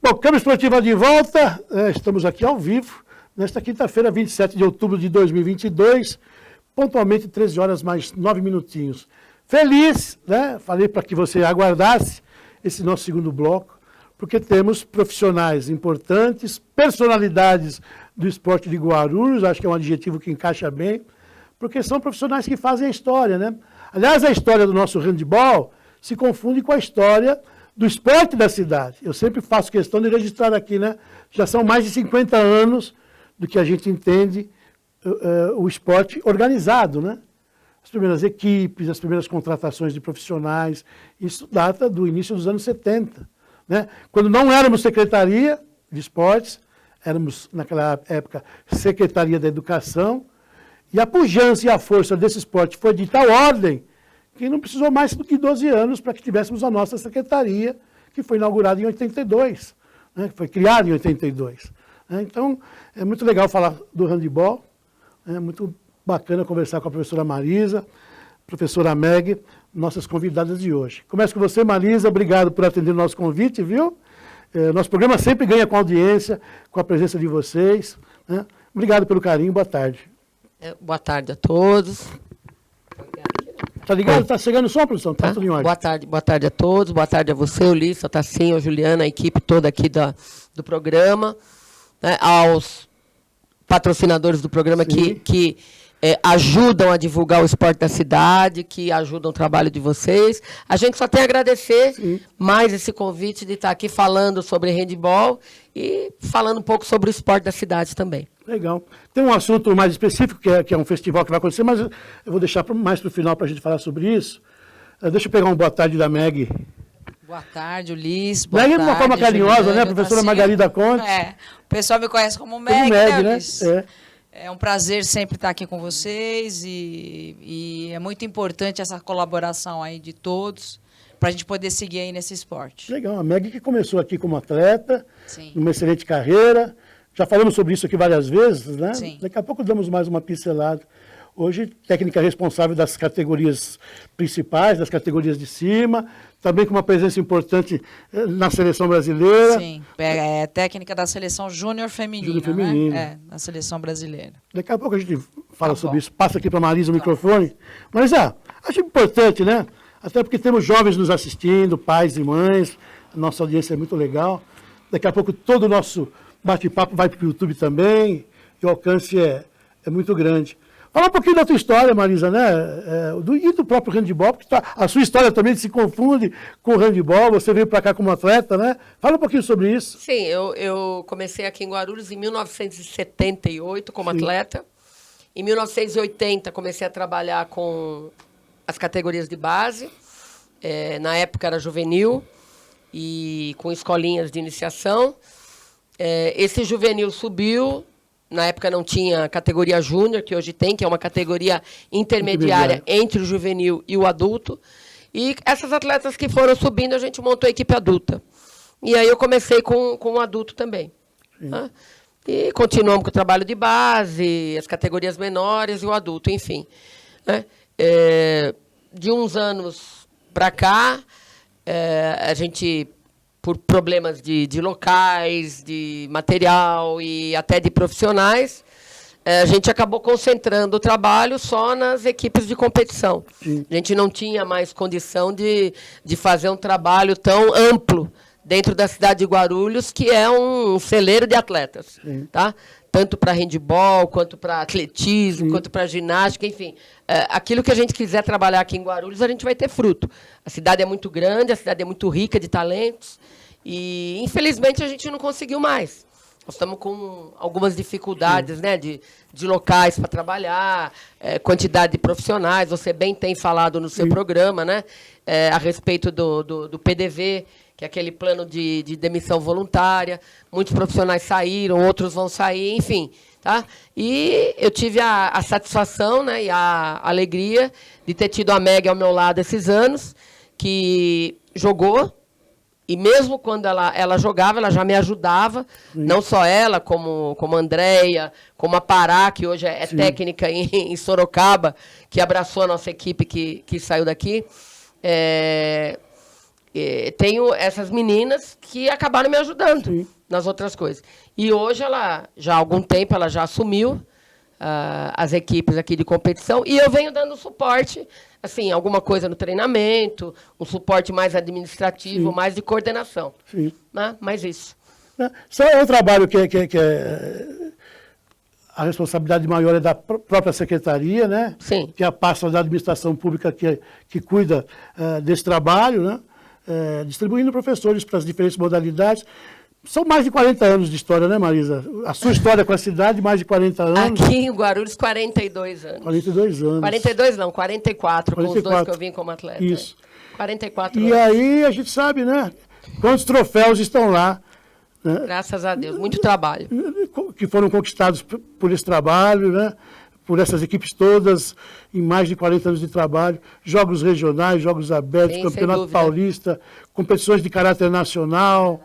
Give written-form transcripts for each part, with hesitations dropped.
Bom, Câmara Esportiva de volta, estamos aqui ao vivo, nesta quinta-feira, 27 de outubro de 2022, pontualmente 13 horas mais 9 minutinhos. Feliz, né? Falei para que você aguardasse esse nosso segundo bloco, porque temos profissionais importantes, personalidades do esporte de Guarulhos, acho que é um adjetivo que encaixa bem, porque são profissionais que fazem a história, né? Aliás, a história do nosso handebol se confunde com a história do esporte da cidade. Eu sempre faço questão de registrar aqui, né? Já são mais de 50 anos do que a gente entende o esporte organizado, né? As primeiras equipes, as primeiras contratações de profissionais, isso data do início dos anos 70, né? Quando não éramos Secretaria de Esportes, éramos, naquela época, Secretaria da Educação, e a pujança e a força desse esporte foi de tal ordem que não precisou mais do que 12 anos para que tivéssemos a nossa secretaria, que foi inaugurada em 82, né, que foi criada em 82. Né. Então, é muito legal falar do handebol, é muito bacana conversar com a professora Marisa, professora Meg, nossas convidadas de hoje. Começo com você, Marisa, obrigado por atender o nosso convite, viu? Nosso programa sempre ganha com a audiência, com a presença de vocês. Né. Obrigado pelo carinho, boa tarde. Boa tarde a todos. Tá ligado? Tá chegando só, produção? Tá tudo em ordem. Boa tarde a todos, boa tarde a você, Ulisses, a Tassinha, a Juliana, a equipe toda aqui do programa, né, aos patrocinadores do programa que ajudam a divulgar o esporte da cidade, que ajudam o trabalho de vocês. A gente só tem a agradecer mais esse convite de estar aqui falando sobre handebol e falando um pouco sobre o esporte da cidade também. Legal. Tem um assunto mais específico, que é um festival que vai acontecer, mas eu vou deixar mais para o final para a gente falar sobre isso. Deixa eu pegar um boa tarde da Meg. Boa tarde, Ulisses. Boa Meg tarde, de uma forma carinhosa, Juliana, né? A professora Tassinha. Margarida Conte. O pessoal me conhece como Meg, Meg, né, né? Ulisses? É um prazer sempre estar aqui com vocês e é muito importante essa colaboração aí de todos para a gente poder seguir aí nesse esporte. Legal. A Meg que começou aqui como atleta, Sim. numa excelente carreira. Já falamos sobre isso aqui várias vezes, né? Sim. Daqui a pouco damos mais uma pincelada. Hoje, técnica responsável das categorias principais, das categorias de cima, também com uma presença importante na seleção brasileira. Sim, é técnica da seleção júnior feminina, né? Na seleção brasileira. Daqui a pouco a gente fala sobre isso. Passa aqui para a Marisa o microfone. Marisa, acho importante, né? Até porque temos jovens nos assistindo, pais e mães, a nossa audiência é muito legal. Daqui a pouco todo o nosso bate-papo vai para o YouTube também, e o alcance é muito grande. Fala um pouquinho da tua história, Marisa, né? E do próprio handebol, porque a sua história também se confunde com o handebol, você veio para cá como atleta, né? Fala um pouquinho sobre isso. Sim, eu comecei aqui em Guarulhos em 1978 como atleta. Em 1980 comecei a trabalhar com as categorias de base. Na época era juvenil e com escolinhas de iniciação. Esse juvenil subiu. Na época não tinha categoria júnior, que hoje tem, que é uma categoria intermediária entre o juvenil e o adulto. E essas atletas que foram subindo, a gente montou a equipe adulta. E aí eu comecei com o adulto também. Né? E continuamos com o trabalho de base, as categorias menores e o adulto, enfim. Né? De uns anos para cá, a gente, por problemas de locais, de material e até de profissionais, a gente acabou concentrando o trabalho só nas equipes de competição. Sim. A gente não tinha mais condição de fazer um trabalho tão amplo dentro da cidade de Guarulhos, que é um celeiro de atletas. Tá? Tanto para handebol, quanto para atletismo, quanto para ginástica, enfim. Aquilo que a gente quiser trabalhar aqui em Guarulhos, a gente vai ter fruto. A cidade é muito grande, a cidade é muito rica de talentos, e, infelizmente, a gente não conseguiu mais. Nós estamos com algumas dificuldades, né, de locais para trabalhar, quantidade de profissionais. Você bem tem falado no seu programa, né, a respeito do PDV, que é aquele plano de demissão voluntária. Muitos profissionais saíram, outros vão sair, enfim. Tá? E eu tive a satisfação, né, e a alegria de ter tido a Meg ao meu lado esses anos, que jogou. E mesmo quando ela jogava, ela já me ajudava, não só ela, como a Andréia, como a Pará, que hoje é técnica em Sorocaba, que abraçou a nossa equipe que saiu daqui. tenho essas meninas que acabaram me ajudando Sim. nas outras coisas. E hoje, já há algum tempo, ela já assumiu as equipes aqui de competição e eu venho dando suporte, assim, alguma coisa no treinamento, um suporte mais administrativo, Sim. mais de coordenação. Sim. Né? Mais isso. Só é um trabalho que a responsabilidade maior é da própria secretaria, né? Sim. Que é a pasta da administração pública que cuida desse trabalho, né? Distribuindo professores para as diferentes modalidades. São mais de 40 anos de história, né, Marisa? A sua história com a cidade, mais de 40 anos. Aqui em Guarulhos, 42 anos. 42 anos. 42 não, 44, com os dois 44. que eu vim como atleta. Isso. 44 E anos. aí a gente sabe, né? Quantos troféus estão lá, né? Graças a Deus, muito trabalho. Que foram conquistados por esse trabalho, né? Por essas equipes todas, em mais de 40 anos de trabalho, jogos regionais, jogos abertos, Sim, Campeonato sem dúvida. Paulista, competições de caráter nacional,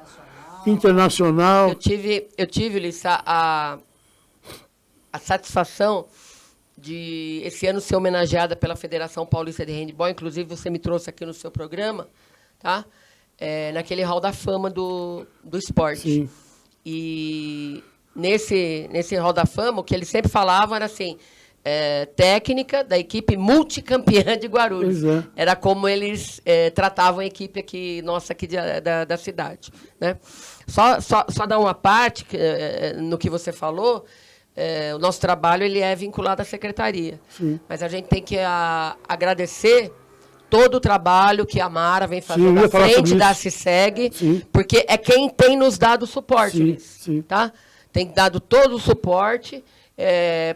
internacional. Eu tive, Lissa, a satisfação de esse ano ser homenageada pela Federação Paulista de Handebol, inclusive você me trouxe aqui no seu programa, tá? Naquele Hall da Fama do esporte. Sim. E nesse Hall da Fama, o que eles sempre falavam era assim, técnica da equipe multicampeã de Guarulhos. Pois é. Era como eles tratavam a equipe aqui, nossa aqui da cidade. Né? Só dar uma parte no que você falou, o nosso trabalho ele é vinculado à secretaria. Sim. Mas a gente tem que agradecer todo o trabalho que a Mara vem Sim, fazendo eu ia à falar frente sobre da isso. CISEG, Sim. porque é quem tem nos dado suporte. Sim, Luiz, sim. tá? Tem dado todo o suporte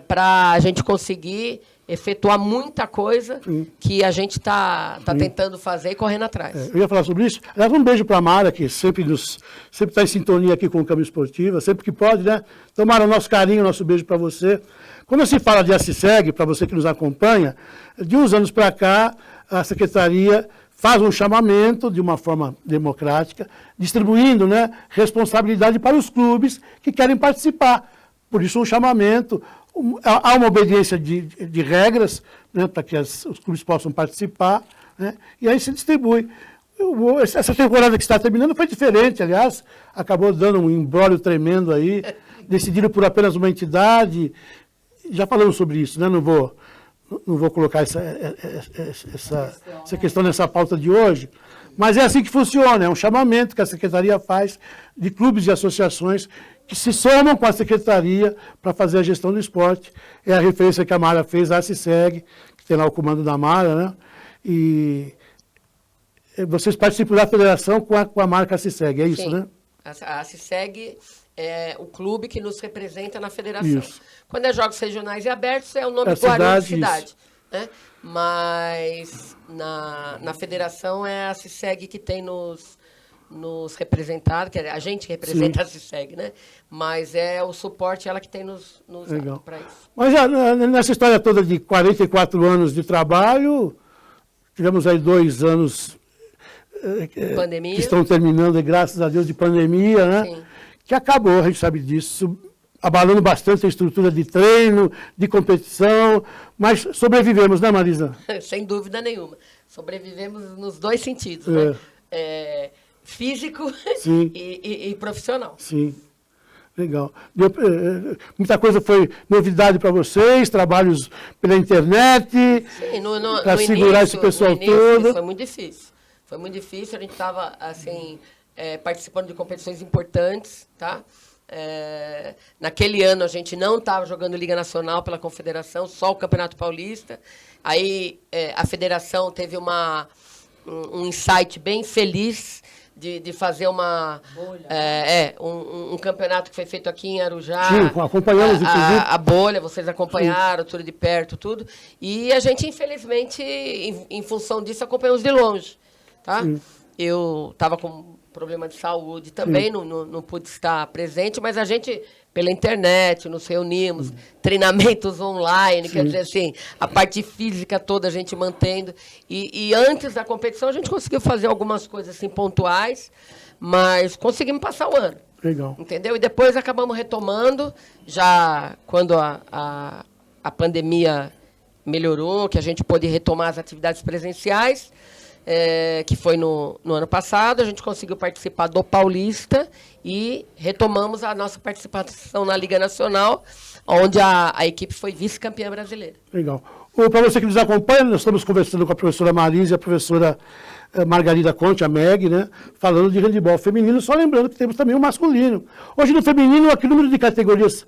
para a gente conseguir efetuar muita coisa que a gente está tentando fazer e correndo atrás. Eu ia falar sobre isso. Aliás, um beijo para a Mara, que sempre está em sintonia aqui com o Câmara Esportiva, sempre que pode, né? Então, Mara, nosso carinho, nosso beijo para você. Quando se fala de ACISEG, para você que nos acompanha, de uns anos para cá, a Secretaria faz um chamamento de uma forma democrática, distribuindo, né, responsabilidade para os clubes que querem participar. Por isso, um chamamento, há uma obediência de regras, né, para que os clubes possam participar, né, e aí se distribui. Essa temporada que está terminando foi diferente, aliás, acabou dando um imbróglio tremendo aí, decidido por apenas uma entidade. Já falamos sobre isso, né? Não vou colocar essa questão nessa pauta de hoje, mas é assim que funciona, é um chamamento que a Secretaria faz de clubes e associações que se somam com a Secretaria para fazer a gestão do esporte. É a referência que a Mara fez, a ACISEG, que tem lá o comando da Mara, né? E vocês participam da federação com a marca ACISEG, é isso, Sim. né? A CISEG é o clube que nos representa na federação. Isso. Quando é jogos regionais e abertos, é o nome É Guarulhos cidade, Cidade. Né? Mas na federação é a CISEG que tem nos representado, que a gente que representa a CISEG, né? Mas é o suporte, ela que tem nos dado para isso. Mas nessa história toda de 44 anos de trabalho, tivemos aí 2 anos Pandemia. que estão terminando, e graças a Deus, de pandemia, né? Sim. Que acabou, a gente sabe disso, abalando bastante a estrutura de treino, de competição, mas sobrevivemos, né, Marisa? Sem dúvida nenhuma. Sobrevivemos nos 2 sentidos, É. né? Físico Sim. e profissional. Sim, legal. Muita coisa foi novidade para vocês, trabalhos pela internet, Sim, para no segurar início- esse pessoal no início, todo. Foi muito difícil. Foi muito difícil. A gente estava assim, participando de competições importantes, tá? Naquele ano a gente não estava jogando Liga Nacional pela Confederação, só o Campeonato Paulista. Aí a federação teve um insight bem feliz de fazer um campeonato que foi feito aqui em Arujá. Sim, acompanhamos, inclusive. A bolha, vocês acompanharam, tudo de perto, tudo. E a gente, infelizmente, em função disso, acompanhamos de longe. Tá? Eu estava com problema de saúde também, não pude estar presente, mas a gente, pela internet, nos reunimos, treinamentos online, quer dizer assim, a parte física toda a gente mantendo. E antes da competição a gente conseguiu fazer algumas coisas assim, pontuais, mas conseguimos passar o ano. Legal. Entendeu? E depois acabamos retomando, já quando a pandemia melhorou, que a gente pôde retomar as atividades presenciais. que foi no ano passado. A gente conseguiu participar do Paulista e retomamos a nossa participação na Liga Nacional, onde a equipe foi vice-campeã brasileira. Legal. Para você que nos acompanha, nós estamos conversando com a professora Marisa e a professora Margarida Conte, a Meg, né, falando de handebol feminino, só lembrando que temos também o masculino. Hoje no feminino, que número de categorias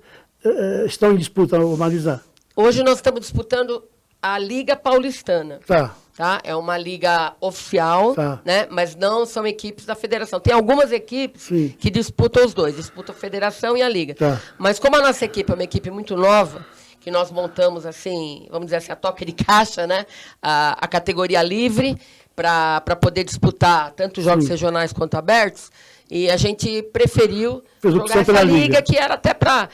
estão em disputa, Marisa? Hoje nós estamos disputando a Liga Paulistana. Tá. É uma liga oficial, Tá. né? Mas não são equipes da federação. Tem algumas equipes Sim. que disputam os dois, disputam a federação e a liga. Tá. Mas como a nossa equipe é uma equipe muito nova, que nós montamos assim, vamos dizer assim, a toque de caixa, né? A categoria livre, para poder disputar tanto jogos regionais quanto abertos, e a gente preferiu Fez jogar opção pela essa liga, liga. que era até para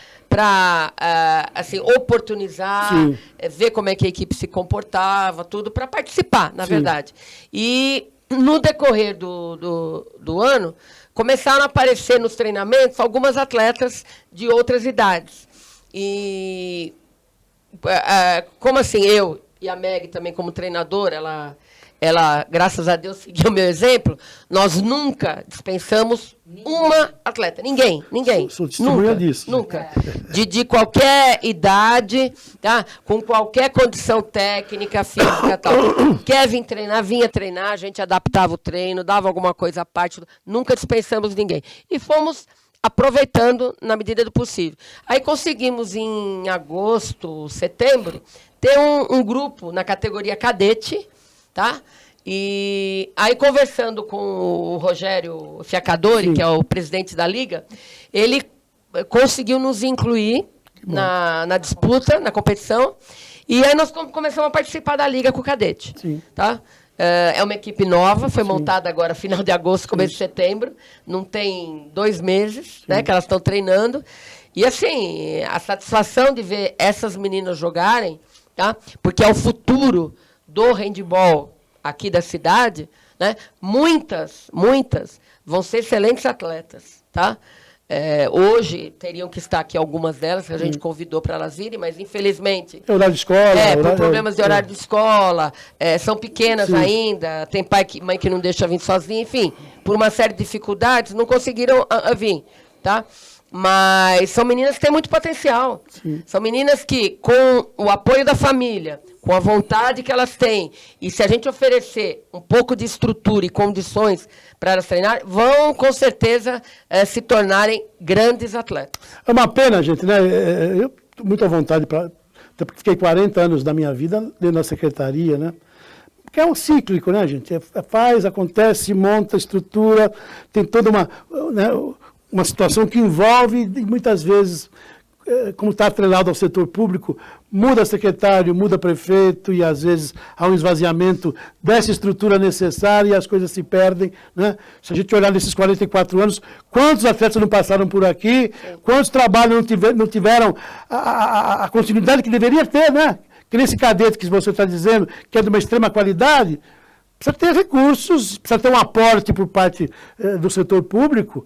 assim, oportunizar, Sim. ver como é que a equipe se comportava, tudo, para participar, na Sim. verdade. E no decorrer do ano, começaram a aparecer nos treinamentos algumas atletas de outras idades. E como assim, eu e a Meg também como treinadora, ela, graças a Deus, seguiu o meu exemplo, nós nunca dispensamos uma atleta. Ninguém. Sou testemunha Nunca, disso. nunca. De qualquer idade, tá? Com qualquer condição técnica, física e tal. Quer vir treinar, vinha treinar, a gente adaptava o treino, dava alguma coisa à parte. Nunca dispensamos ninguém. E fomos aproveitando na medida do possível. Aí conseguimos, em agosto, setembro, ter um grupo na categoria cadete, tá? E aí, conversando com o Rogério Fiacadori, Sim. que é o presidente da Liga, ele conseguiu nos incluir na disputa, na competição, e aí nós começamos a participar da Liga com o cadete. Sim. Tá? É uma equipe nova, foi montada agora final de agosto, começo de setembro, não tem 2 meses, né, que elas estão treinando. E assim, a satisfação de ver essas meninas jogarem, tá? Porque é o futuro do handebol aqui da cidade, né? Muitas vão ser excelentes atletas, tá? Hoje teriam que estar aqui algumas delas, que a gente convidou para elas irem, mas infelizmente... É horário de escola. por problemas de horário de escola, são pequenas Sim. ainda, tem mãe que não deixa vir sozinha, enfim, por uma série de dificuldades, não conseguiram vir, tá? Mas são meninas que têm muito potencial. Sim. São meninas que, com o apoio da família, com a vontade que elas têm, e se a gente oferecer um pouco de estrutura e condições para elas treinar, vão, com certeza, se tornarem grandes atletas. É uma pena, gente, né? Eu estou muito à vontade, até porque fiquei 40 anos da minha vida dentro da secretaria, né? Porque é um cíclico, né, gente? Faz, acontece, monta, estrutura, tem toda uma situação que envolve, e muitas vezes, como está atrelado ao setor público, muda secretário, muda prefeito, e às vezes há um esvaziamento dessa estrutura necessária e as coisas se perdem, né? Se a gente olhar nesses 44 anos, quantos atletas não passaram por aqui, quantos trabalhos não tiveram a continuidade que deveria ter, né? Que nesse cadete que você está dizendo, que é de uma extrema qualidade, precisa ter recursos, precisa ter um aporte por parte do setor público,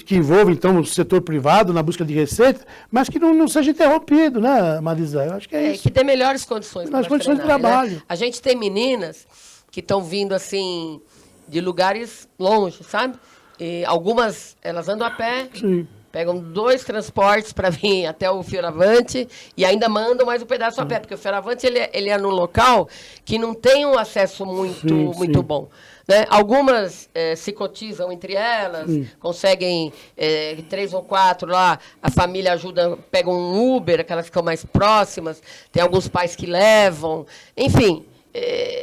que envolve, então, o setor privado na busca de receita, mas que não seja interrompido, né, Marisa? Eu acho que é isso. Que dê melhores condições. Nas condições de trabalho. Né? A gente tem meninas que estão vindo, assim, de lugares longe, sabe? E algumas, elas andam a pé, Sim. pegam 2 transportes para vir até o Fioravante e ainda mandam mais um pedaço a pé, porque o Fioravante ele é num local que não tem um acesso muito bom. Né? Algumas se cotizam entre elas, conseguem 3 ou 4 lá, a família ajuda, pega um Uber, aquelas que ficam mais próximas, tem alguns pais que levam, enfim,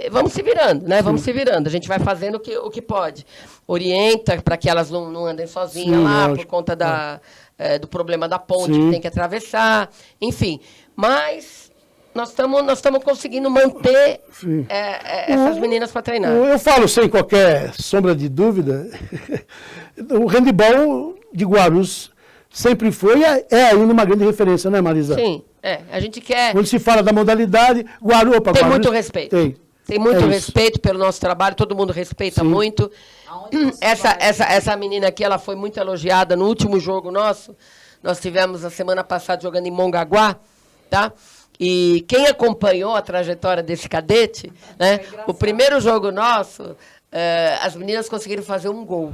vamos se virando, né? Vamos se virando, a gente vai fazendo o que pode. Orienta para que elas não andem sozinhas lá, lógico. por conta do problema da ponte que tem que atravessar, enfim, mas... Nós estamos conseguindo manter essas meninas para treinar. Eu falo sem qualquer sombra de dúvida, o handebol de Guarulhos sempre foi e é ainda uma grande referência, né, Marisa? Sim, a gente quer... Quando se fala da modalidade, Guarulhos... Tem muito respeito. Tem muito isso. respeito pelo nosso trabalho, todo mundo respeita muito. Essa menina aqui, ela foi muito elogiada no último jogo nosso. Nós tivemos a semana passada jogando em Mongaguá, tá? E quem acompanhou a trajetória desse cadete, né, o primeiro jogo nosso, as meninas conseguiram fazer um gol.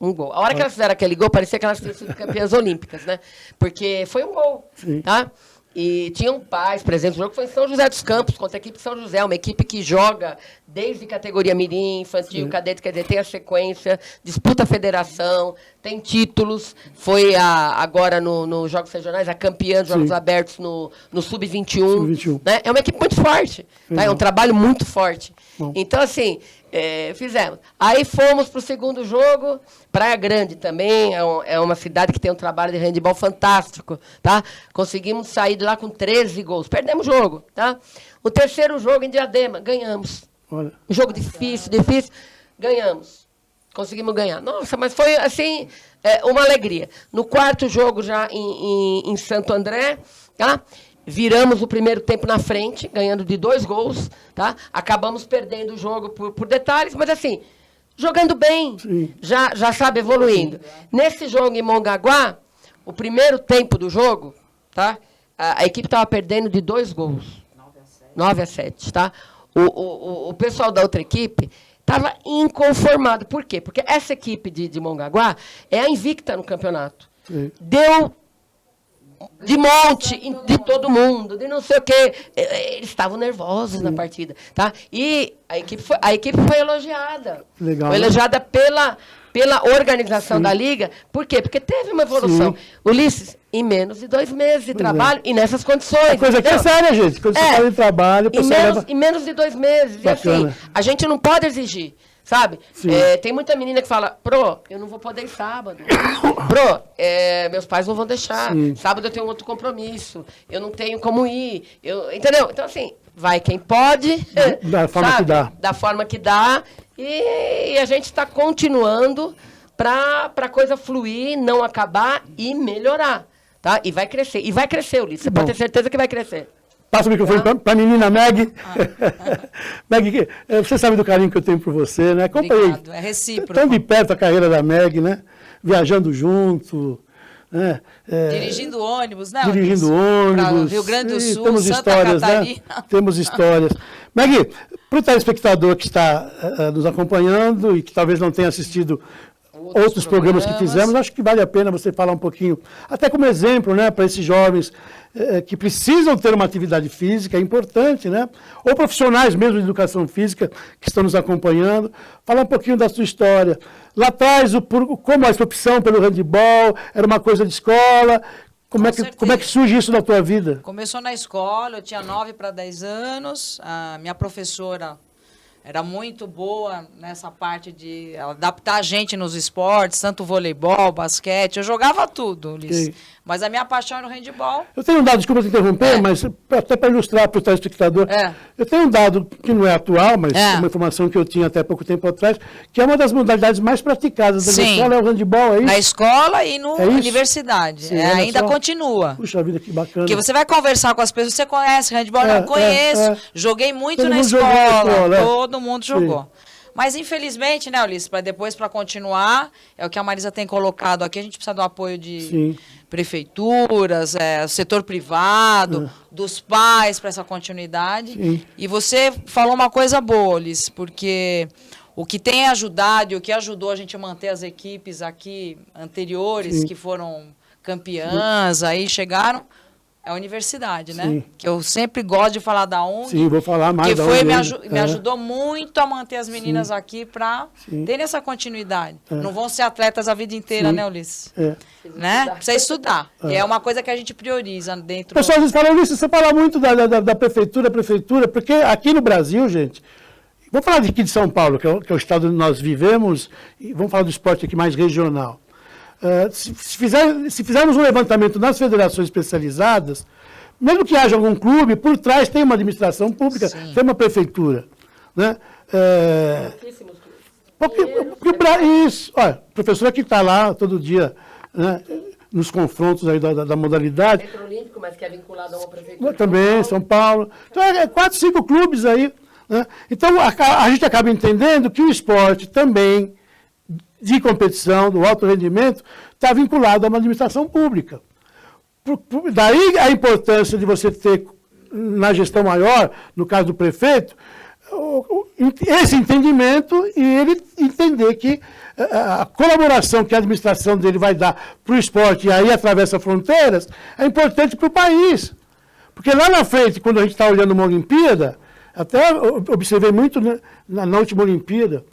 Um gol. A hora que elas fizeram aquele gol, parecia que elas tinham sido campeãs olímpicas, né? Porque foi um gol, tá? E tinham pais presentes no jogo, foi em São José dos Campos, contra a equipe de São José, uma equipe que joga desde categoria mirim, infantil, cadete, quer dizer, tem a sequência, disputa a federação, tem títulos, foi agora nos Jogos Regionais, a campeã dos Jogos Abertos no Sub-21. Né? É uma equipe muito forte, tá? É um trabalho muito forte. Bom. Então, assim, fizemos. Aí fomos para o segundo jogo, Praia Grande também, é uma cidade que tem um trabalho de handebol fantástico, tá? Conseguimos sair de lá com 13 gols, perdemos o jogo, tá? O terceiro jogo em Diadema, ganhamos. Olha. Um jogo difícil, ganhamos. Conseguimos ganhar. Nossa, mas foi, assim, uma alegria. No quarto jogo, já em Santo André, tá? Viramos o primeiro tempo na frente, ganhando de 2 gols, tá? Acabamos perdendo o jogo por detalhes, mas, assim, jogando bem, já sabe, evoluindo. Nesse jogo em Mongaguá, o primeiro tempo do jogo, tá? A equipe estava perdendo de 2 gols. 9-7, tá? O pessoal da outra equipe estava inconformado. Por quê? Porque essa equipe de Mongaguá é a invicta no campeonato. Deu de monte, de todo mundo, de não sei o quê. Eles estavam nervosos na partida. Tá? E a equipe foi elogiada. Legal, foi elogiada pela organização da Liga. Por quê? Porque teve uma evolução. Ulisses, em menos de 2 meses de trabalho e nessas condições. Coisa que é séria, gente. Quando você fala de trabalho, em menos de 2 meses. E assim, a gente não pode exigir. Sabe? Tem muita menina que fala, Pro, eu não vou poder ir sábado. Pro, meus pais não vão deixar. Sábado eu tenho outro compromisso. Eu não tenho como ir. Entendeu? Então, assim, vai quem pode. Da forma que dá. Da forma que dá. E a gente está continuando para a coisa fluir, não acabar e melhorar. Tá? E vai crescer. E vai crescer, Ulisses. Você pode ter certeza que vai crescer. Passa o microfone para a menina Meg. Meg, você sabe do carinho que eu tenho por você, né? Obrigado, é recíproco. Tão de perto a carreira da Meg, né? Viajando junto, né? Dirigindo ônibus, né? Dirigindo ônibus. Rio Grande do Sul, temos Santa histórias, Catarina. Né? Temos histórias. Meg, para o telespectador que está nos acompanhando e que talvez não tenha assistido outros programas que fizemos, acho que vale a pena você falar um pouquinho, até como exemplo, né, para esses jovens que precisam ter uma atividade física, é importante, né? Ou profissionais mesmo de educação física que estão nos acompanhando, falar um pouquinho da sua história. Lá atrás, como a sua opção pelo handebol, era uma coisa de escola, como é que surge isso na tua vida? Começou na escola, eu tinha 9 para 10 anos, a minha professora era muito boa nessa parte de adaptar a gente nos esportes, tanto voleibol, basquete. Eu jogava tudo, Ulisses. Mas a minha paixão era o handebol. Eu tenho um dado, desculpa te interromper, mas até para ilustrar para o telespectador. Eu tenho um dado que não é atual, mas é uma informação que eu tinha até pouco tempo atrás, que é uma das modalidades mais praticadas da escola, é o handebol, é isso? Na escola e na universidade. Sim, ainda continua. Puxa vida, que bacana. Porque você vai conversar com as pessoas, você conhece handebol? Não, conheço. Joguei muito na escola. Todo mundo jogou. Mas, infelizmente, né, Ulisses, para continuar, é o que a Marisa tem colocado aqui, a gente precisa do apoio de prefeituras, setor privado, dos pais para essa continuidade. Sim. E você falou uma coisa boa, Ulisses, porque o que tem ajudado e o que ajudou a gente a manter as equipes aqui anteriores, que foram campeãs, aí chegaram... É a universidade, né? Sim. Que eu sempre gosto de falar da UNG. Sim, vou falar mais da UNG. Me ajudou muito a manter as meninas aqui para terem essa continuidade. Não vão ser atletas a vida inteira, né, Ulisses? Né? Precisa estudar. E é uma coisa que a gente prioriza dentro... Pessoal, vocês falam, Ulisses, você fala muito da prefeitura, porque aqui no Brasil, gente... Vamos falar aqui de São Paulo, que é o estado onde nós vivemos, e vamos falar do esporte aqui mais regional. Se fizermos um levantamento nas federações especializadas, mesmo que haja algum clube, por trás tem uma administração pública, tem uma prefeitura. Né? Isso, olha, o professor que está lá todo dia, né, nos confrontos aí da modalidade. Centro Olímpico, mas que é vinculado a uma prefeitura. Também, São Paulo. Então, 4, 5 clubes aí. Né? Então, a gente acaba entendendo que o esporte também, de competição, do alto rendimento, está vinculado a uma administração pública. Daí a importância de você ter na gestão maior, no caso do prefeito, esse entendimento e ele entender que a colaboração que a administração dele vai dar para o esporte e aí atravessa fronteiras é importante para o país. Porque lá na frente, quando a gente está olhando uma Olimpíada, até observei muito, né, na última Olimpíada,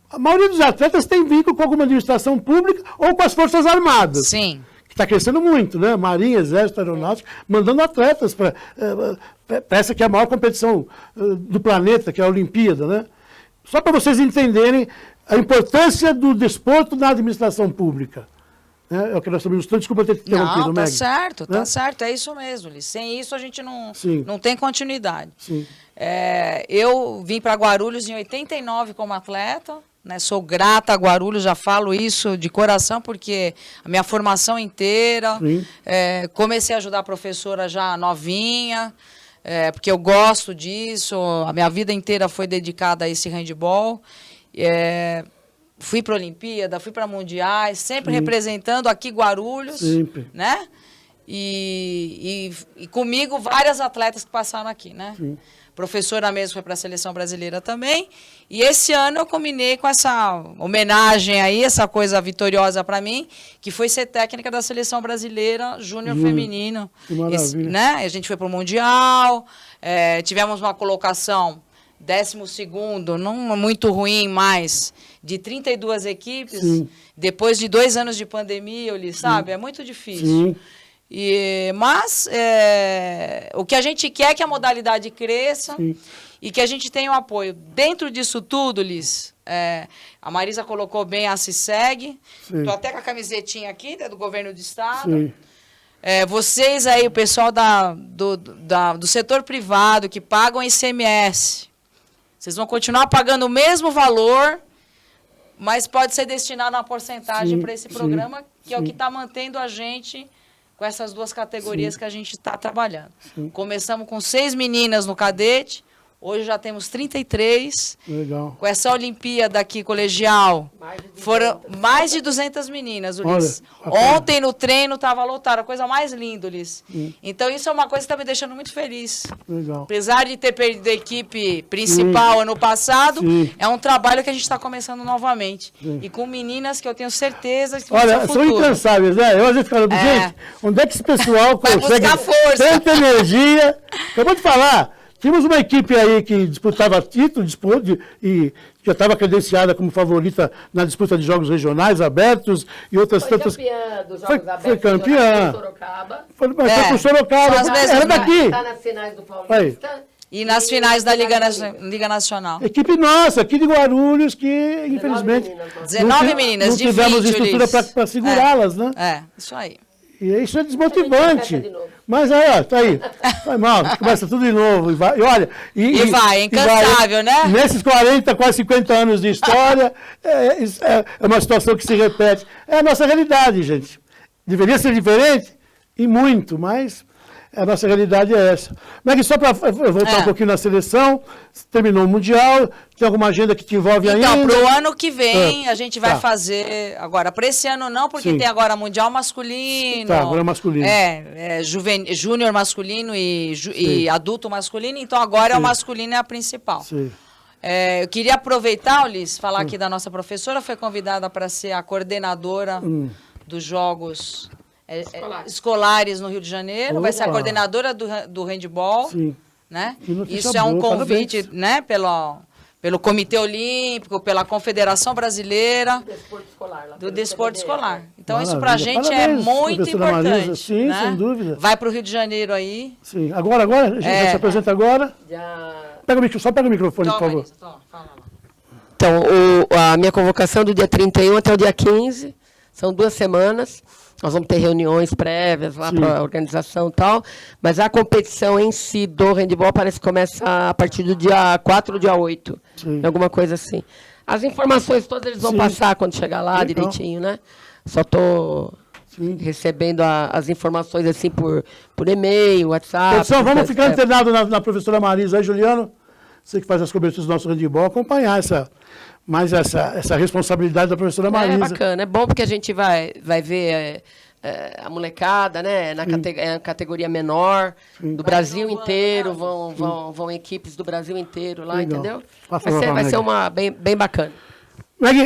a maioria dos atletas tem vínculo com alguma administração pública ou com as Forças Armadas. Sim. Que está crescendo muito, né? Marinha, Exército, Aeronáutica, mandando atletas para essa que é a maior competição do planeta, que é a Olimpíada, né? Só para vocês entenderem a importância do desporto na administração pública. Né? É o que nós estamos ilustrando. Desculpa ter te interrompido, Não, tá Meg. certo, Né? tá certo. É isso mesmo, Liz. Sem isso a gente Sim. não tem continuidade. Sim. Eu vim para Guarulhos em 89 como atleta, né? Sou grata a Guarulhos, já falo isso de coração, porque a minha formação inteira, comecei a ajudar a professora já novinha, porque eu gosto disso, a minha vida inteira foi dedicada a esse handball. Fui para a Olimpíada, fui para Mundiais, sempre representando aqui Guarulhos, Sempre. né? E comigo várias atletas que passaram aqui, né? Sim. Professora mesmo foi para a Seleção Brasileira também. E esse ano eu combinei com essa homenagem aí, essa coisa vitoriosa para mim, que foi ser técnica da Seleção Brasileira Júnior Feminino. Que maravilha. Né? A gente foi para o Mundial, tivemos uma colocação 12º, não muito ruim, mas de 32 equipes. Sim. Depois de 2 anos de pandemia, eu li, sabe? É muito difícil. Sim. Mas o que a gente quer é que a modalidade cresça. Sim. E que a gente tenha o apoio. Dentro disso tudo, Liz, a Marisa colocou bem a CISEG. Estou até com a camisetinha aqui, do governo do estado. Sim. Vocês aí, o pessoal do setor privado que pagam ICMS, vocês vão continuar pagando o mesmo valor, mas pode ser destinado uma porcentagem para esse programa, que é o que está mantendo a gente com essas 2 categorias que a gente está trabalhando. Começamos com 6 meninas no cadete, hoje já temos 33. Legal. Com essa Olimpíada aqui, colegial, foram mais de 200 meninas, Ulisses. Ontem no treino estava lotado, a coisa mais linda, Ulisses. Então isso é uma coisa que está me deixando muito feliz. Legal. Apesar de ter perdido a equipe principal ano passado, é um trabalho que a gente está começando novamente. E com meninas que eu tenho certeza que vão ser o futuro. São incansáveis, né? Eu às vezes falo, gente, onde é que esse pessoal vai consegue buscar força, tanta energia? Acabou de falar. Tínhamos uma equipe aí que disputava título e já estava credenciada como favorita na disputa de jogos regionais abertos e outras tantas. Foi campeã dos Jogos Abertos. Foi campeã. Sorocaba. Foi com Sorocaba. Era daqui. Está nas finais do Paulista. E nas finais da Liga Nacional. Equipe nossa, aqui de Guarulhos, que infelizmente 19 meninas, não tivemos de 20, estrutura para segurá-las, né? Isso aí. E isso é desmotivante. Mas aí, ó, tá aí. Vai mal, começa tudo de novo. E olha. É incansável, né? Nesses 40, quase 50 anos de história, é uma situação que se repete. É a nossa realidade, gente. Deveria ser diferente? E muito, mas a nossa realidade é essa. Meg, só para voltar um pouquinho na seleção, terminou o Mundial, tem alguma agenda que te envolve ainda? Então, para o ano que vem, a gente vai fazer... Agora, para esse ano não, porque tem agora Mundial masculino. Tá, agora é masculino. Júnior masculino e adulto masculino, então agora o masculino é a principal. Sim. Eu queria aproveitar, Ulisses, falar aqui da nossa professora, foi convidada para ser a coordenadora dos Jogos... escolares no Rio de Janeiro. Opa. Vai ser a coordenadora do handball. Sim. Né? Isso é um convite, né, pelo Comitê Olímpico, pela Confederação Brasileira do Desporto Escolar. Então, isso para a gente é muito importante. Marisa. Sim, né? sem dúvida. Vai para o Rio de Janeiro aí. Sim. Agora? A gente se apresenta agora? Só pega o microfone, por favor. Marisa, fala lá. Então, a minha convocação do dia 31 até o dia 15, são 2 semanas. Nós vamos ter reuniões prévias lá para a organização e tal, mas a competição em si do handball parece que começa a partir do dia 4 ou dia 8, alguma coisa assim. As informações todas eles vão passar quando chegar lá direitinho, né? Só estou recebendo as informações assim por e-mail, WhatsApp. Pessoal, vamos ficar antenados na professora Marisa aí, Juliano, você que faz as coberturas do nosso handball, acompanhar essa responsabilidade da professora Marisa. É bacana, é bom porque a gente vai ver a molecada, né? Na categoria menor, do Brasil inteiro, vão equipes do Brasil inteiro lá, Legal. entendeu? Faça Vai ser uma bem bacana. Meg,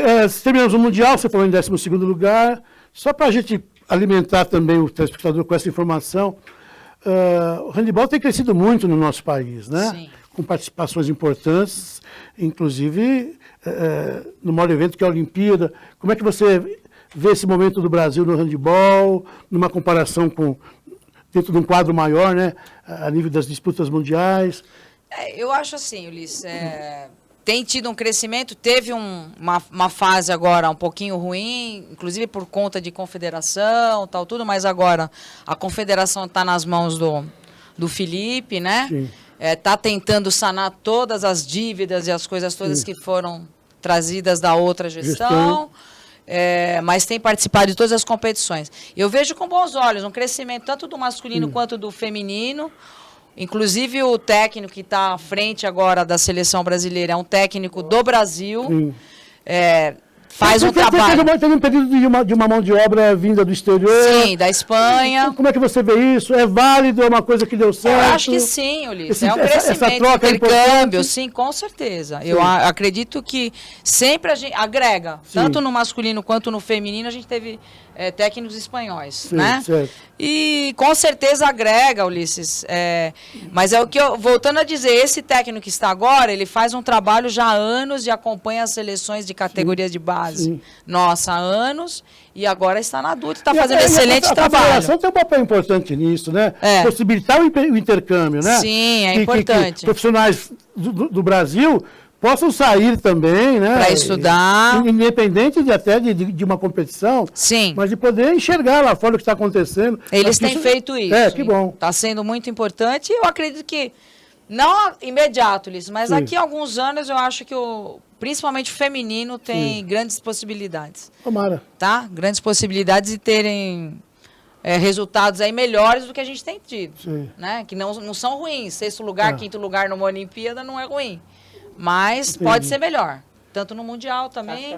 terminamos o Mundial, você falou em 12º lugar. Só para a gente alimentar também o telespectador com essa informação, o handebol tem crescido muito no nosso país, né? Sim. Com participações importantes, inclusive no maior evento que é a Olimpíada. Como é que você vê esse momento do Brasil no handebol, numa comparação com dentro de um quadro maior, né? A nível das disputas mundiais? Eu acho assim, Ulisses, tem tido um crescimento, teve uma fase agora um pouquinho ruim, inclusive por conta de confederação, tal, tudo, mas agora a confederação está nas mãos do Felipe, né? Está tentando sanar todas as dívidas e as coisas todas que foram trazidas da outra gestão. Mas tem participado de todas as competições. Eu vejo com bons olhos um crescimento tanto do masculino quanto do feminino. Inclusive, o técnico que está à frente agora da seleção brasileira é um técnico do Brasil. Faz um trabalho. Teve um pedido de uma mão de obra vinda do exterior. Sim, da Espanha. Como é que você vê isso? É válido? É uma coisa que deu certo? Eu acho que sim, Ulisses. É um crescimento, intercâmbio, sim, com certeza. Sim. Eu acredito que sempre a gente agrega, tanto no masculino quanto no feminino, a gente teve técnicos espanhóis, né? Certo. E com certeza agrega, Ulisses. Mas é o que voltando a dizer, esse técnico que está agora, ele faz um trabalho já há anos e acompanha as seleções de categorias de base. Nossa, há anos, e agora está na adulta, está fazendo excelente trabalho. A federação tem um papel importante nisso, né? Possibilitar o intercâmbio, né? Sim, é importante. Que profissionais do Brasil possam sair também, né? Para estudar. Independente de uma competição. Sim. Mas de poder enxergar lá fora o que está acontecendo. Eles têm feito isso. Que bom. Está sendo muito importante. E eu acredito que, não imediato, Ulisses, mas daqui a alguns anos eu acho que principalmente o feminino tem grandes possibilidades. Tomara. Tá? Grandes possibilidades de terem resultados aí melhores do que a gente tem tido. Né? Que não são ruins. 6º lugar, 5º lugar numa Olimpíada não é ruim. Mas pode ser melhor. Tanto no Mundial também.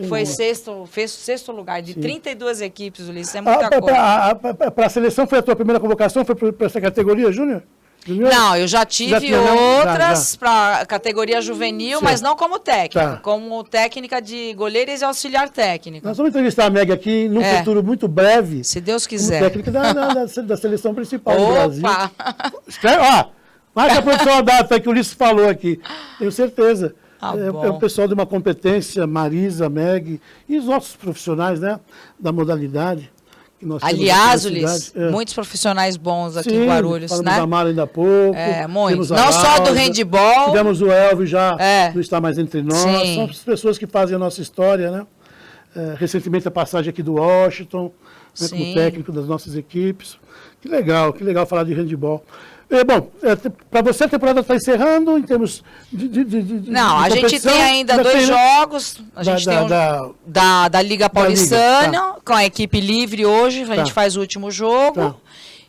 Foi fez 6º lugar de 32 equipes, Ulisses. É muita coisa. Para a seleção foi a tua primeira convocação? Foi para essa categoria, Júnior? Não, eu já tive outras para categoria juvenil, mas não como técnica. Como técnica de goleiros e auxiliar técnico. Nós vamos entrevistar a Meg aqui num futuro muito breve. Se Deus quiser. Como técnica da seleção principal do Brasil. Escreve, marca a produção a data que o Ulisses falou aqui. Tenho certeza. É o pessoal de uma competência, Marisa, Meg, e os nossos profissionais, né, da modalidade. Que nós aliás, Ulisses, muitos profissionais bons aqui em Guarulhos, falamos da Mara ainda há pouco. Muitos. Não só do handebol. Tivemos o Elvio já, não está mais entre nós. São as pessoas que fazem a nossa história, né? Recentemente a passagem aqui do Washington, né, como técnico das nossas equipes. Que legal falar de handebol. Bom, para você a temporada está encerrando em termos Não, a gente tem ainda 2 jogos. A gente tem da Liga Paulistana, com a equipe livre hoje. A gente faz o último jogo.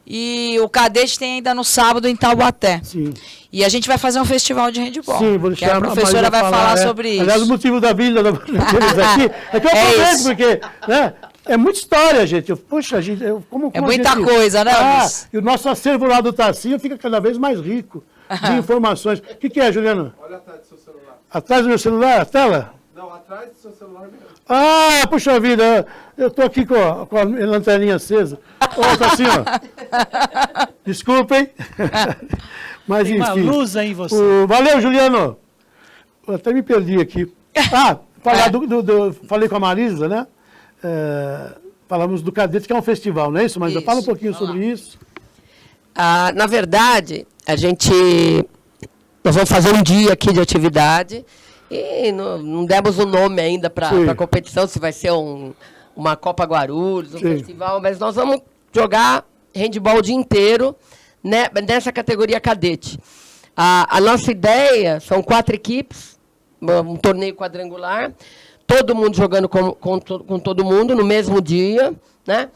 E o cadete tem ainda no sábado em Taubaté. Sim. E a gente vai fazer um festival de handebol. Sim, vou deixar a professora vai falar sobre isso. Aliás, o motivo da vinda deles aqui é que eu aproveito, porque... Né, é muita história, gente. Poxa, gente, como muita coisa, né, Luiz? E o nosso acervo lá do Tassinho fica cada vez mais rico de informações. O que é, Juliano? Olha atrás do seu celular. Atrás do meu celular? A tela? Não, atrás do seu celular mesmo. Puxa vida, eu estou aqui com a lanterninha acesa. Tassinho, desculpem. Mas, tem enfim. Uma luz aí em você. Valeu, Juliano. Eu até me perdi aqui. Falei com a Marisa, né? Falamos do Cadete, que é um festival, não é isso? Mas fala um pouquinho sobre isso. Na verdade, nós vamos fazer um dia aqui de atividade e não demos o nome ainda para a competição, se vai ser uma Copa Guarulhos, um festival, mas nós vamos jogar handebol o dia inteiro, né, nessa categoria cadete. A nossa ideia são 4 equipes, um torneio quadrangular, todo mundo jogando com todo mundo no mesmo dia, né?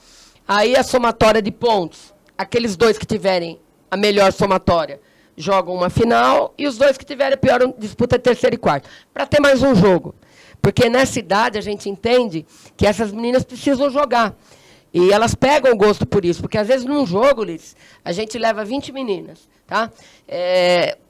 Aí a somatória de pontos, aqueles 2 que tiverem a melhor somatória jogam uma final e os 2 que tiverem a pior disputa 3º e 4º, para ter mais um jogo. Porque nessa idade a gente entende que essas meninas precisam jogar. E elas pegam o gosto por isso, porque às vezes num jogo, Liz, a gente leva 20 meninas, tá?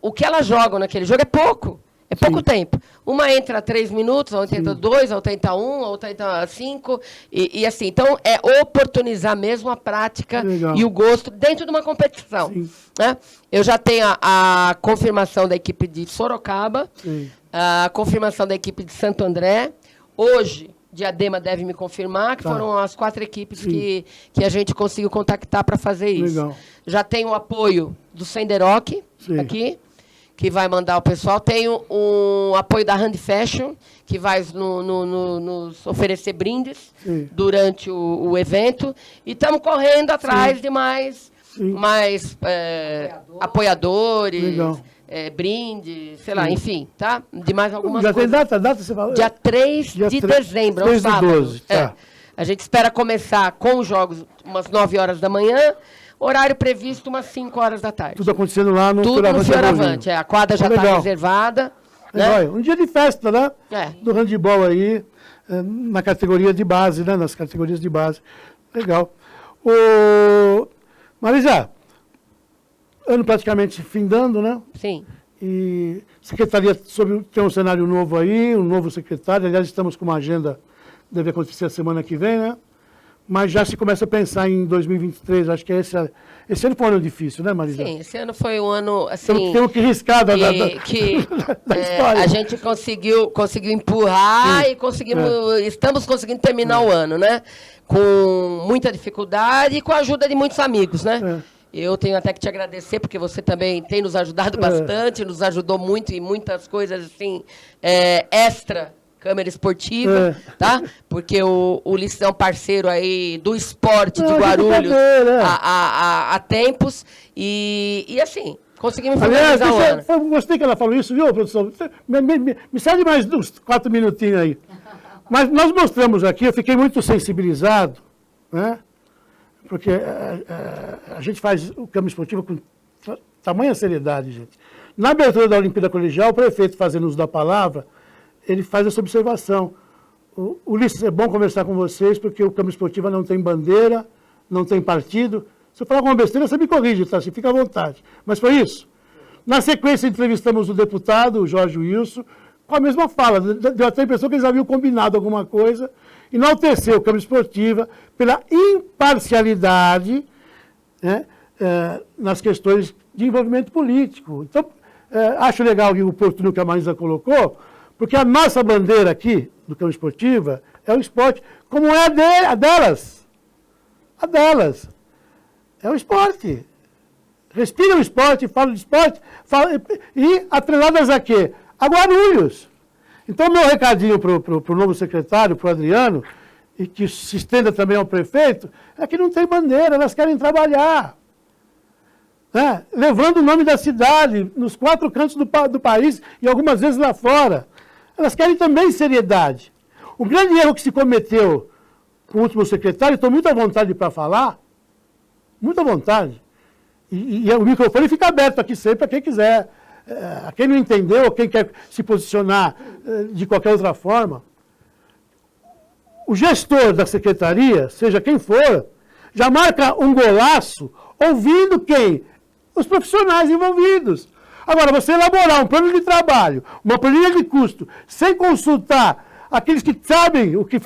O que elas jogam naquele jogo é pouco. É pouco tempo. Uma entra 3 minutos, a outra entra 2, a outra entra 1, a outra entra 5. E assim, então, é oportunizar mesmo a prática e o gosto dentro de uma competição. Né? Eu já tenho a confirmação da equipe de Sorocaba, a confirmação da equipe de Santo André. Hoje, Diadema deve me confirmar, que foram as 4 equipes que a gente conseguiu contactar para fazer isso. Legal. Já tenho o apoio do Senderoc aqui, que vai mandar o pessoal. Tenho um apoio da Hand Fashion, que vai nos oferecer brindes durante o evento. E estamos correndo atrás de mais apoiadores, brindes, sei lá, enfim, tá? De mais algumas coisas. Já tem data você falou? Dia 3 de dezembro, 3 de 12, tá. A gente espera começar com os jogos umas 9 horas da manhã. Horário previsto umas 5 horas da tarde. Tudo acontecendo lá no Fioravante. A quadra já está reservada. Né? Um dia de festa, né? Do handebol aí, na categoria de base, né? Nas categorias de base. Legal. Marisa, ano praticamente findando, né? Sim. E secretaria tem um cenário novo aí, um novo secretário. Aliás, estamos com uma agenda, deve acontecer a semana que vem, né? Mas já se começa a pensar em 2023, acho que esse ano foi um ano difícil, né, Marisa? Sim, esse ano foi um ano, assim... Temos que riscar da história. A gente conseguiu empurrar e estamos conseguindo terminar o ano, né? Com muita dificuldade e com a ajuda de muitos amigos, né? Eu tenho até que te agradecer, porque você também tem nos ajudado bastante, nos ajudou muito em muitas coisas, assim, extra câmera esportiva, tá? Porque o Ulisses é um parceiro aí do esporte de Guarulhos há tempos. E assim, conseguimos finalizar o ano. Gostei que ela falou isso, viu, produção? Me cede mais uns 4 minutinhos aí. Mas nós mostramos aqui, eu fiquei muito sensibilizado, né? Porque a gente faz o câmera esportiva com tamanha seriedade, gente. Na abertura da Olimpíada Colegial, o prefeito, fazendo uso da palavra, ele faz essa observação. Ulisses, é bom conversar com vocês, porque o câmera esportiva não tem bandeira, não tem partido. Se eu falar alguma besteira, você me corrige, tá? Você fica à vontade. Mas foi isso. Na sequência, entrevistamos o deputado, o Jorge Wilson, com a mesma fala. Deu até a impressão que eles haviam combinado alguma coisa. Enalteceu a câmera esportiva pela imparcialidade, né, nas questões de envolvimento político. Então, acho legal o oportuno que a Marisa colocou, porque a nossa bandeira aqui, do câmera esportiva, é o esporte, como é a delas. A delas. É o esporte. Respira o esporte, fala de esporte, e atreladas a quê? A Guarulhos. Então, meu recadinho para o novo secretário, para o Adriano, e que se estenda também ao prefeito, é que não tem bandeira, elas querem trabalhar. Né? Levando o nome da cidade nos 4 cantos do país e algumas vezes lá fora. Elas querem também seriedade. O grande erro que se cometeu com o último secretário, estou muito à vontade para falar, muito à vontade, e o microfone fica aberto aqui sempre para quem quiser, quem não entendeu, ou quem quer se posicionar de qualquer outra forma. O gestor da secretaria, seja quem for, já marca um golaço ouvindo quem? Os profissionais envolvidos. Agora, você elaborar um plano de trabalho, uma planilha de custo, sem consultar aqueles que sabem o que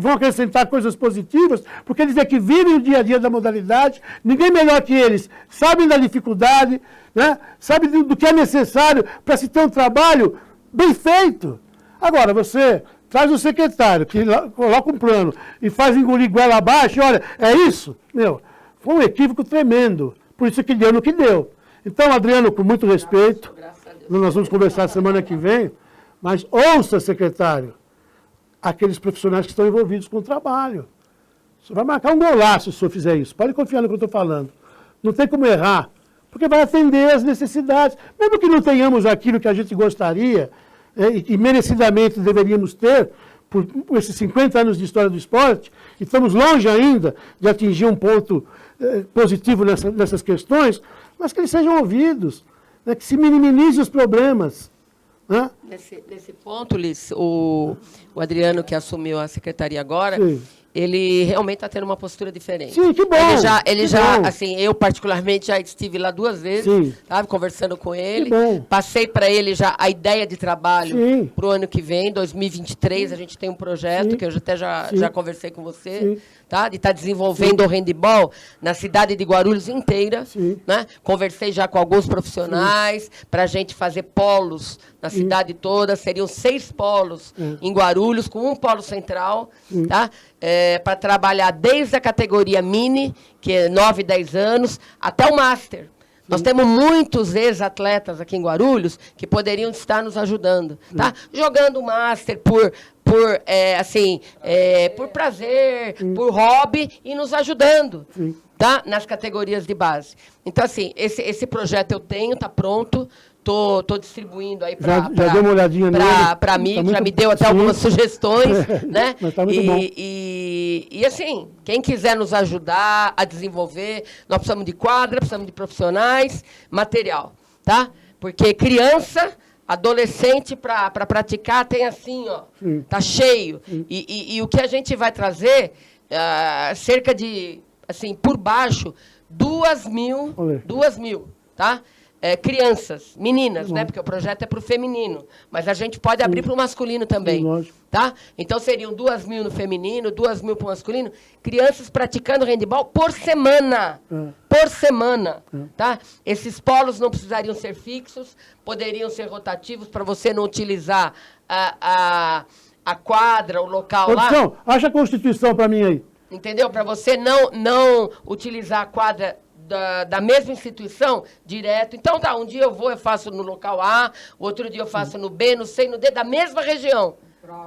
vão acrescentar coisas positivas, porque eles é que vivem o dia a dia da modalidade, ninguém melhor que eles, sabem da dificuldade, né? Sabem do que é necessário para se ter um trabalho bem feito. Agora, você traz o secretário, que coloca um plano e faz engolir goela abaixo, e olha, é isso? Foi um equívoco tremendo. Por isso que deu no que deu. Então, Adriano, com muito respeito, nós vamos conversar semana que vem, mas ouça, secretário, aqueles profissionais que estão envolvidos com o trabalho. Você vai marcar um golaço se o senhor fizer isso. Pode confiar no que eu estou falando. Não tem como errar, porque vai atender às necessidades. Mesmo que não tenhamos aquilo que a gente gostaria, e merecidamente deveríamos ter, por esses 50 anos de história do esporte, e estamos longe ainda de atingir um ponto positivo nessas questões, mas que eles sejam ouvidos, né, que se minimize os problemas. Né? Nesse ponto, Liz, o Adriano, que assumiu a secretaria agora, ele realmente está tendo uma postura diferente. Sim, que bom. Ele já, assim, eu particularmente já estive lá 2 vezes, Sim. sabe, conversando com ele. Que bom. Passei para ele já a ideia de trabalho Sim. para o ano que vem, 2023, a gente tem um projeto Sim. que eu até já conversei com você, Sim. tá? De estar desenvolvendo o handball na cidade de Guarulhos inteira. Sim. Né? Conversei já com alguns profissionais para a gente fazer polos na cidade toda. Seriam 6 polos em Guarulhos, com um polo central, tá? Para trabalhar desde a categoria mini, que é 9, 10 anos, até o master. Nós temos muitos ex-atletas aqui em Guarulhos que poderiam estar nos ajudando, tá? Jogando master por prazer, por hobby e nos ajudando, tá? Nas categorias de base. Então, assim, esse projeto eu tenho, está pronto. Tô distribuindo aí para deu uma olhadinha nele. Para mim, Tá muito- já me deu até sim. algumas sugestões, né? Mas tá muito bom. E assim, quem quiser nos ajudar a desenvolver, nós precisamos de quadra, precisamos de profissionais, material, tá? Porque criança, adolescente para praticar tem assim, ó, tá cheio. E o que a gente vai trazer, cerca de, assim, por baixo, 2.000, Olha. 2.000, tá? Crianças, meninas, né? Porque o projeto é para o feminino. Mas a gente pode abrir para o masculino também. Sim, lógico. Tá? Então, seriam 2.000 no feminino, 2.000 para o masculino. Crianças praticando handebol por semana. Por semana. Tá? Esses polos não precisariam ser fixos, poderiam ser rotativos para você não utilizar a quadra, o local lá. Produção, acha a Constituição para mim aí. Entendeu? Para você não utilizar a quadra da mesma instituição direto. Então, tá, um dia eu faço no local A, outro dia eu faço no B, no C, no D, da mesma região.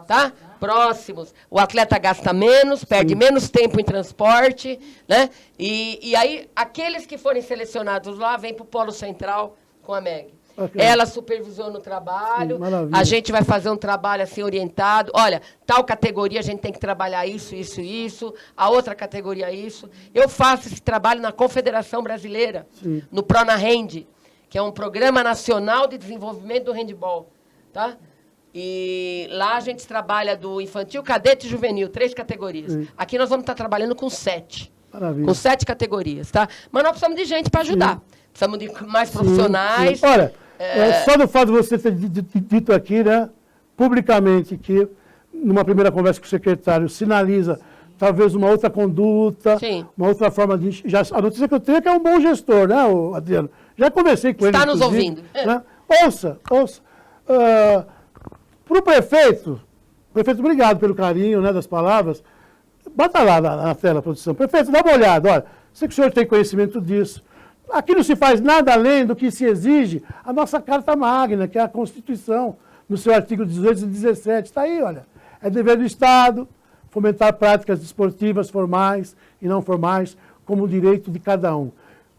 Tá? Próximos. O atleta gasta menos, perde menos tempo em transporte, né? E aí, aqueles que forem selecionados lá, vêm para o Polo Central com a MEG. Ok. Ela supervisiona o trabalho, Sim, maravilha. a gente vai fazer um trabalho assim orientado. Olha, tal categoria a gente tem que trabalhar isso, isso, isso, a outra categoria isso. Eu faço esse trabalho na Confederação Brasileira, no Pronahand, que é um programa nacional de desenvolvimento do handebol, tá? E lá a gente trabalha do infantil, cadete e juvenil, 3 categorias. Aqui nós vamos estar trabalhando com 7. Maravilha. Com 7 categorias, tá? Mas nós precisamos de gente para ajudar. Precisamos de mais profissionais. Sim. Olha, só do fato de você ter dito aqui, né, publicamente, que numa primeira conversa com o secretário sinaliza talvez uma outra conduta, Sim. uma outra forma de... A notícia que eu tenho é que é um bom gestor, né, Adriano? Já conversei com ele, Está nos inclusive, ouvindo. Né? Ouça. Para o prefeito, obrigado pelo carinho, né, das palavras. Bota lá na tela, produção. Prefeito, dá uma olhada. Olha, sei que o senhor tem conhecimento disso. Aqui não se faz nada além do que se exige a nossa Carta Magna, que é a Constituição, no seu artigo 18 e 17. Está aí, olha. É dever do Estado fomentar práticas desportivas formais e não formais como direito de cada um.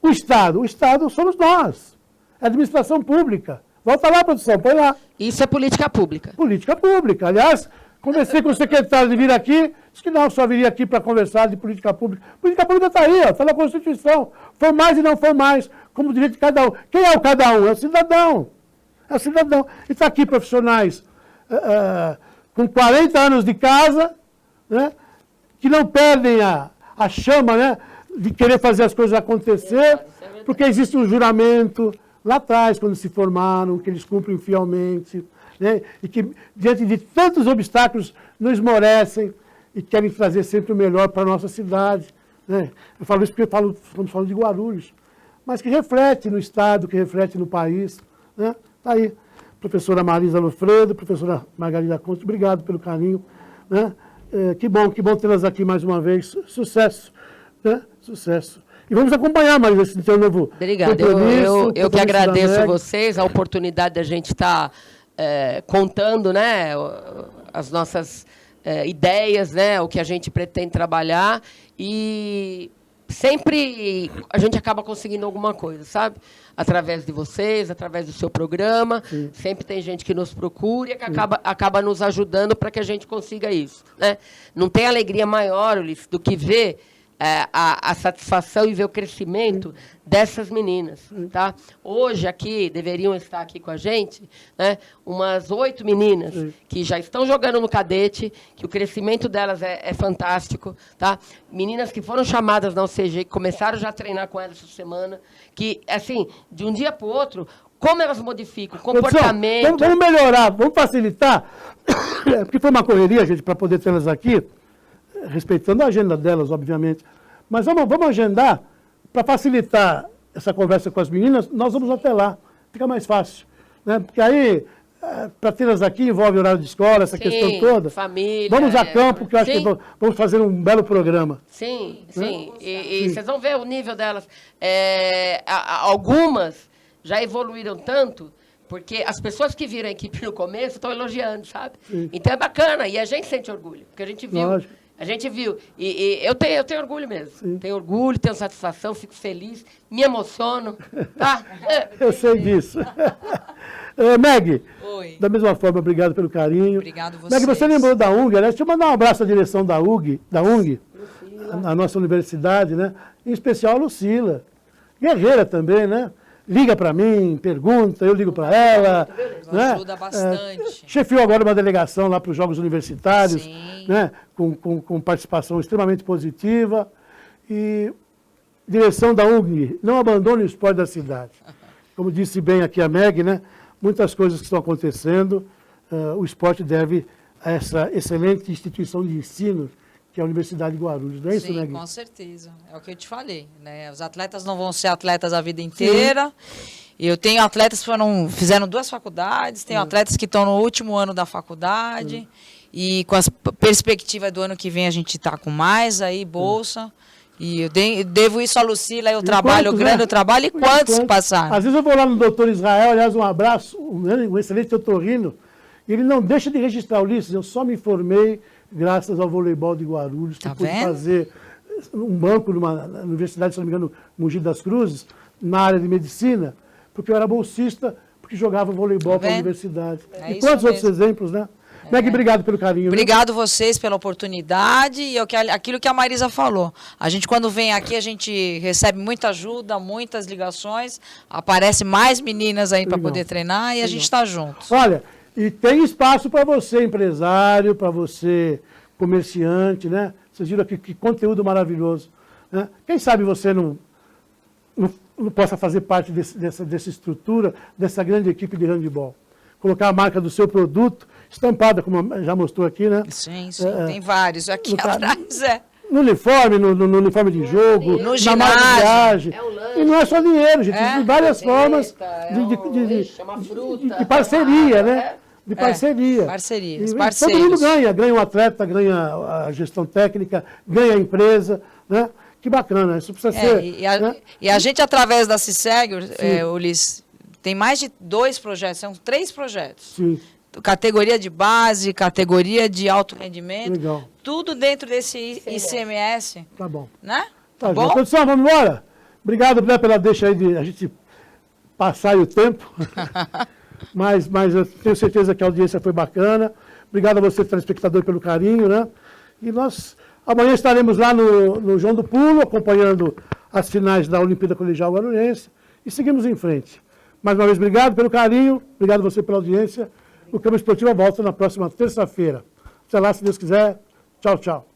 O Estado somos nós. É a administração pública. Volta lá, produção, põe lá. Isso é política pública. Política pública. Aliás, conversei com o secretário de vir aqui, disse que não, só viria aqui para conversar de política pública. Política pública está aí, está na Constituição. Formais e não formais, como direito de cada um. Quem é o cada um? É o cidadão. É o cidadão. E está aqui profissionais com 40 anos de casa, né, que não perdem a chama, né, de querer fazer as coisas acontecer, porque existe um juramento lá atrás, quando se formaram, que eles cumprem fielmente, né, e que, diante de tantos obstáculos, não esmorecem e querem trazer sempre o melhor para a nossa cidade. Né? Eu falo isso porque estamos falando de Guarulhos, mas que reflete no Estado, que reflete no país. Né? Tá aí, professora Marisa Lofredo, professora Margarida Conte, obrigado pelo carinho. Né? Que bom tê-las aqui mais uma vez. Sucesso. Né? Sucesso. E vamos acompanhar, Marisa, esse seu novo Obrigada. Eu que agradeço vocês, a oportunidade de a gente estar contando, né, as nossas ideias, né, o que a gente pretende trabalhar. E sempre a gente acaba conseguindo alguma coisa, sabe? Através de vocês, através do seu programa. Sim. Sempre tem gente que nos procura e que acaba nos ajudando para que a gente consiga isso. Né? Não tem alegria maior, Ulisses, do que ver a satisfação e ver o crescimento dessas meninas. Tá? Hoje, aqui, deveriam estar aqui com a gente, né, umas 8 meninas que já estão jogando no cadete, que o crescimento delas é fantástico. Tá? Meninas que foram chamadas na UCG, que começaram já a treinar com elas essa semana, que, assim, de um dia para o outro, como elas modificam o comportamento... Vamos melhorar, vamos facilitar, porque foi uma correria, gente, para poder tê-las aqui, respeitando a agenda delas, obviamente. Mas vamos agendar, para facilitar essa conversa com as meninas, nós vamos até lá, fica mais fácil. Né? Porque aí, para tê-las aqui, envolve horário de escola, essa questão toda. Família. Vamos a campo, que eu acho que vamos fazer um belo programa. Sim, sim. E vocês vão ver o nível delas. Algumas já evoluíram tanto, porque as pessoas que viram a equipe no começo estão elogiando, sabe? Sim. Então é bacana, e a gente sente orgulho, porque a gente viu. Lógico. A gente viu. E eu tenho orgulho mesmo. Sim. Tenho orgulho, tenho satisfação, fico feliz, me emociono. Tá? Eu sei disso. Meg, oi. Da mesma forma, obrigado pelo carinho. Obrigado vocês. Meg, você lembrou da UNG, né? Deixa eu mandar um abraço à direção da UNG, a nossa universidade, né? Em especial a Lucila. Guerreira também, né? Liga para mim, pergunta, eu ligo para ela. Né? Ajuda bastante. Chefiou agora uma delegação lá para os Jogos Universitários, né? Com participação extremamente positiva. E direção da UNG, não abandone o esporte da cidade. Como disse bem aqui a Meg, né? Muitas coisas que estão acontecendo, o esporte deve a essa excelente instituição de ensino que é a Universidade de Guarulhos, não é isso, né, Gui? Com certeza. É o que eu te falei, né? Os atletas não vão ser atletas a vida inteira. E eu tenho atletas que fizeram 2 faculdades, tenho atletas que estão no último ano da faculdade. E com a perspectiva do ano que vem a gente está com mais aí, bolsa. E eu devo isso a Lucila, o trabalho, o grande trabalho, e quantos passaram? Às vezes eu vou lá no doutor Israel, aliás, um abraço, um excelente otorrino, e ele não deixa de registrar, Ulisses, eu só me formei graças ao voleibol de Guarulhos, que pude fazer um banco na universidade, se não me engano, Mogi das Cruzes, na área de medicina, porque eu era bolsista, porque jogava voleibol para a universidade. E quantos outros exemplos, né? Meg, obrigado pelo carinho. Obrigado vocês pela oportunidade e aquilo que a Marisa falou. A gente, quando vem aqui, a gente recebe muita ajuda, muitas ligações, aparece mais meninas aí para poder treinar e a gente está junto. Olha, e tem espaço para você, empresário, para você, comerciante, né? Vocês viram aqui que conteúdo maravilhoso. Né? Quem sabe você não possa fazer parte dessa estrutura, dessa grande equipe de handebol. Colocar a marca do seu produto, estampada, como já mostrou aqui, né? Sim, tem vários aqui atrás, No uniforme, no uniforme de jogo, no na mala de viagem. E não é só dinheiro, gente. Tem várias formas de parceria, né? De parceria. Parcerias, todo mundo ganha. Ganha o atleta, ganha a gestão técnica, ganha a empresa, né? Que bacana, isso precisa ser. E a gente, através da CISEG, Ulisses, tem mais de 2 projetos, são 3 projetos. Sim. Categoria de base, categoria de alto rendimento. Legal. Tudo dentro desse ICMS. Tá bom. Né? Tá bom? Produção, vamos embora? Obrigado, né, pela deixa aí de a gente passar aí o tempo. mas eu tenho certeza que a audiência foi bacana. Obrigado a você, telespectador, pelo carinho, né? E nós amanhã estaremos lá no João do Pulo, acompanhando as finais da Olimpíada Colegial Guarulhense. E seguimos em frente. Mais uma vez, obrigado pelo carinho, obrigado a você pela audiência. O Câmara Esportiva volta na próxima terça-feira. Até lá, se Deus quiser. Tchau, tchau.